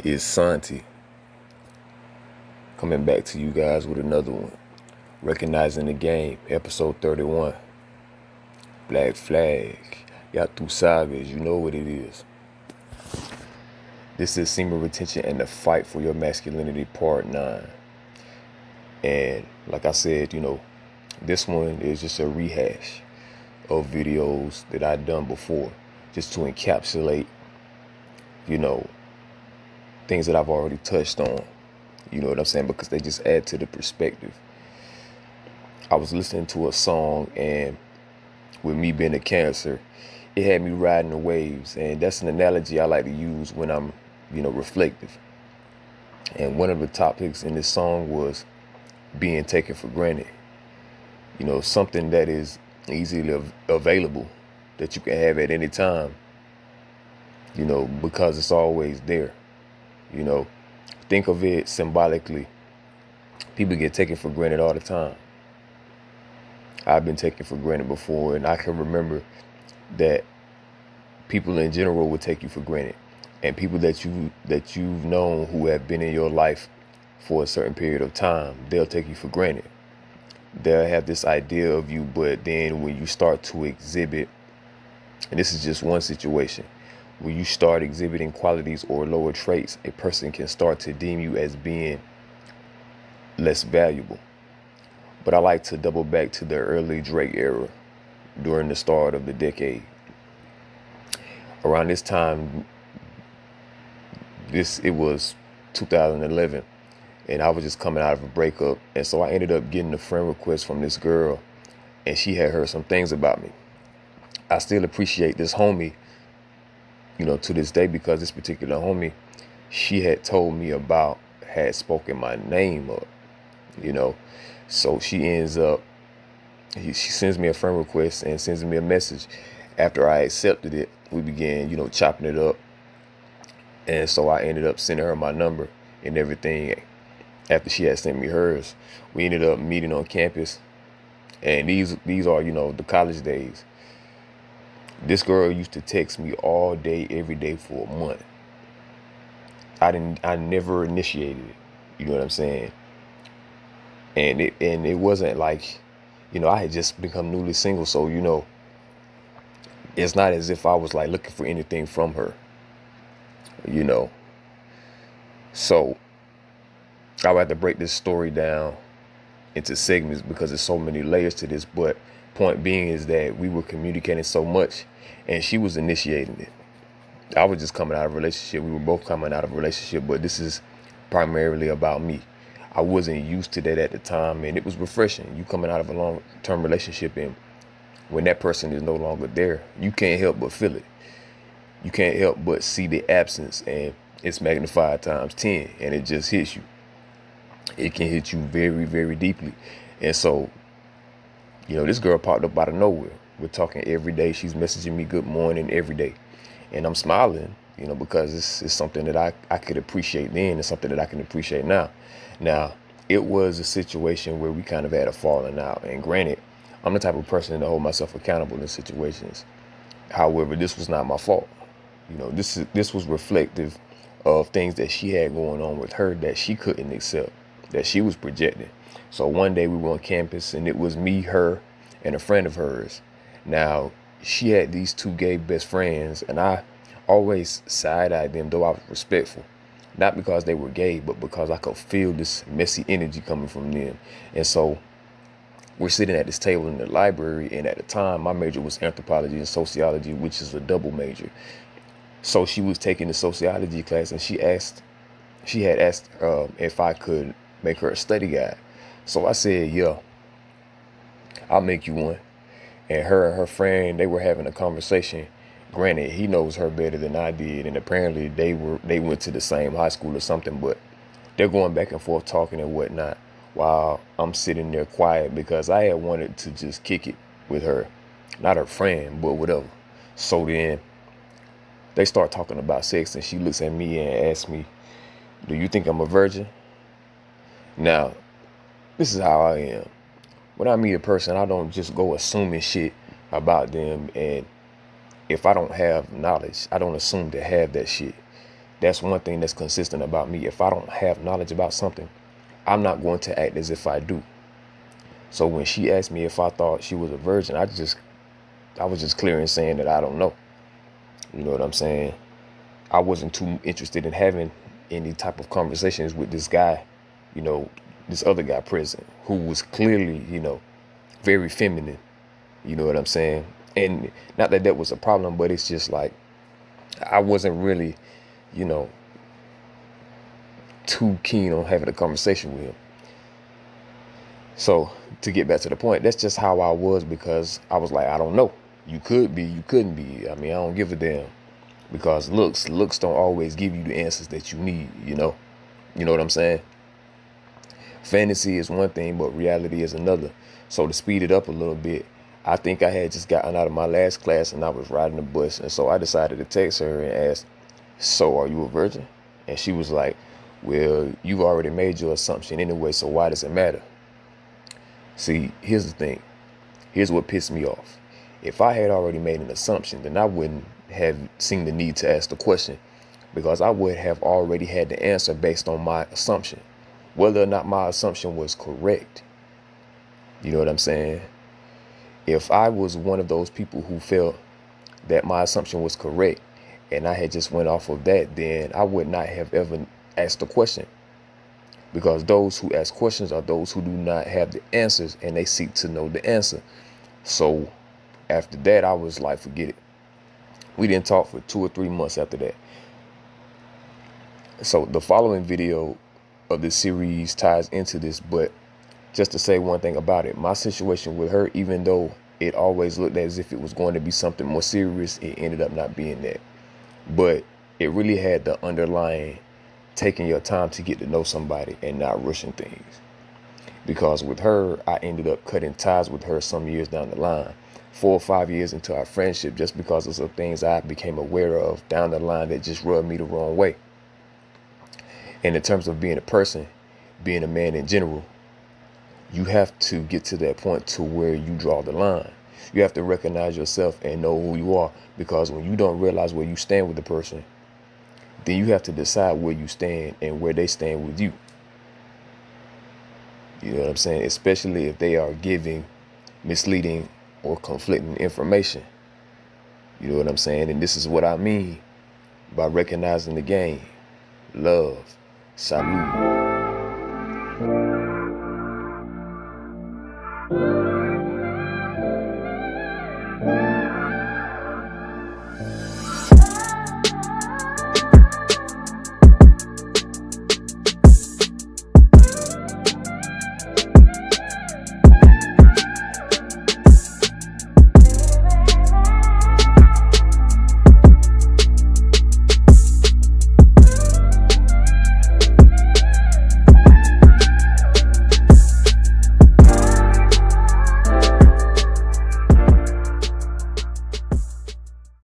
Is Santi coming back to you guys with another one. Recognizing the Game, episode 31. Black Flag. Ya tu sabes, you know what it is. This is Semen Retention and the Fight for Your Masculinity, part 9. And like I said, this one is just a rehash of videos that I've done before, just to encapsulate, things that I've already touched on. You know what I'm saying? Because they just add to the perspective. I was listening to a song, and with me being a Cancer, it had me riding the waves. And that's an analogy I like to use when I'm, reflective. And one of the topics in this song was being taken for granted. Something that is easily available, that you can have at any time, because it's always there. Think of it symbolically. People get taken for granted all the time. I've been taken for granted before, and I can remember that people in general would take you for granted, and people that you've known who have been in your life for a certain period of time, they'll take you for granted. They'll have this idea of you, but then when you start to exhibit, and this is just one situation, when you start exhibiting qualities or lower traits, a person can start to deem you as being less valuable. But I like to double back to the early Drake era during the start of the decade. Around this time, it was 2011, and I was just coming out of a breakup, and so I ended up getting a friend request from this girl, and she had heard some things about me. I still appreciate this homie, to this day, because this particular homie, she had told me had spoken my name up, So she ends up, she sends me a friend request and sends me a message. After I accepted it, we began, chopping it up. And so I ended up sending her my number and everything. After she had sent me hers, we ended up meeting on campus. And these are, the college days. This girl used to text me all day, every day for a month. I never initiated it. You know what I'm saying? And it wasn't like, I had just become newly single. So, it's not as if I was like looking for anything from her, So I would have to break this story down into segments because there's so many layers to this. But point being is that we were communicating so much, and she was initiating it. I was just coming out of a relationship. We were both coming out of a relationship, but this is primarily about me. I wasn't used to that at the time, and it was refreshing. You coming out of a long-term relationship, and when that person is no longer there, you can't help but feel it. You can't help but see the absence, and it's magnified times 10, and it just hits you. It can hit you very, very deeply. And so, this girl popped up out of nowhere. We're talking every day. She's messaging me good morning every day. And I'm smiling, because it's something that I could appreciate then and something that I can appreciate now. Now, it was a situation where we kind of had a falling out. And granted, I'm the type of person to hold myself accountable in situations. However, this was not my fault. This was reflective of things that she had going on with her that she couldn't accept, that she was projecting. So one day we were on campus, and it was me, her, and a friend of hers. Now, she had these two gay best friends, and I always side-eyed them, though I was respectful. Not because they were gay, but because I could feel this messy energy coming from them. And so we're sitting at this table in the library, and at the time, my major was anthropology and sociology, which is a double major. So she was taking the sociology class, and she had asked if I could make her a study guide. So I said, yeah, I'll make you one. And her friend, they were having a conversation. Granted, he knows her better than I did, and apparently they went to the same high school or something, but they're going back and forth talking and whatnot while I'm sitting there quiet because I had wanted to just kick it with her. Not her friend, but whatever. So then they start talking about sex, and she looks at me and asks me, do you think I'm a virgin? Now, this is how I am. When I meet a person, I don't just go assuming shit about them, and if I don't have knowledge, I don't assume to have that shit. That's one thing that's consistent about me. If I don't have knowledge about something, I'm not going to act as if I do. So when she asked me if I thought she was a virgin, I was just clear in saying that I don't know. You know what I'm saying? I wasn't too interested in having any type of conversations with this guy, you know, this other guy present, who was clearly, you know, very feminine. You know what I'm saying? And not that that was a problem, but it's just like I wasn't really, you know, too keen on having a conversation with him. So to get back to the point, that's just how I was, because I was like, I don't know. You could be, you couldn't be. I mean, I don't give a damn, because looks don't always give you the answers that you need, you know? You know what I'm saying? Fantasy is one thing, but reality is another. So to speed it up a little bit, I think I had just gotten out of my last class and I was riding the bus. And so I decided to text her and ask, so are you a virgin? And she was like, well, you've already made your assumption anyway, so why does it matter? See, here's the thing. Here's what pissed me off. If I had already made an assumption, then I wouldn't have seen the need to ask the question, because I would have already had the answer based on my assumption, whether or not my assumption was correct. You know what I'm saying? If I was one of those people who felt that my assumption was correct and I had just went off of that, then I would not have ever asked the question. Because those who ask questions are those who do not have the answers, and they seek to know the answer. So after that, I was like, forget it. We didn't talk for 2 or 3 months after that. So the following video of this series ties into this, but just to say one thing about it, my situation with her, even though it always looked as if it was going to be something more serious, it ended up not being that. But it really had the underlying taking your time to get to know somebody and not rushing things. Because with her, I ended up cutting ties with her some years down the line, 4 or 5 years into our friendship, just because of some things I became aware of down the line that just rubbed me the wrong way. And in terms of being a person, being a man in general, you have to get to that point to where you draw the line. You have to recognize yourself and know who you are, because when you don't realize where you stand with the person, then you have to decide where you stand and where they stand with you. You know what I'm saying? Especially if they are giving misleading or conflicting information. You know what I'm saying? And this is what I mean by recognizing the game. Love. Salute.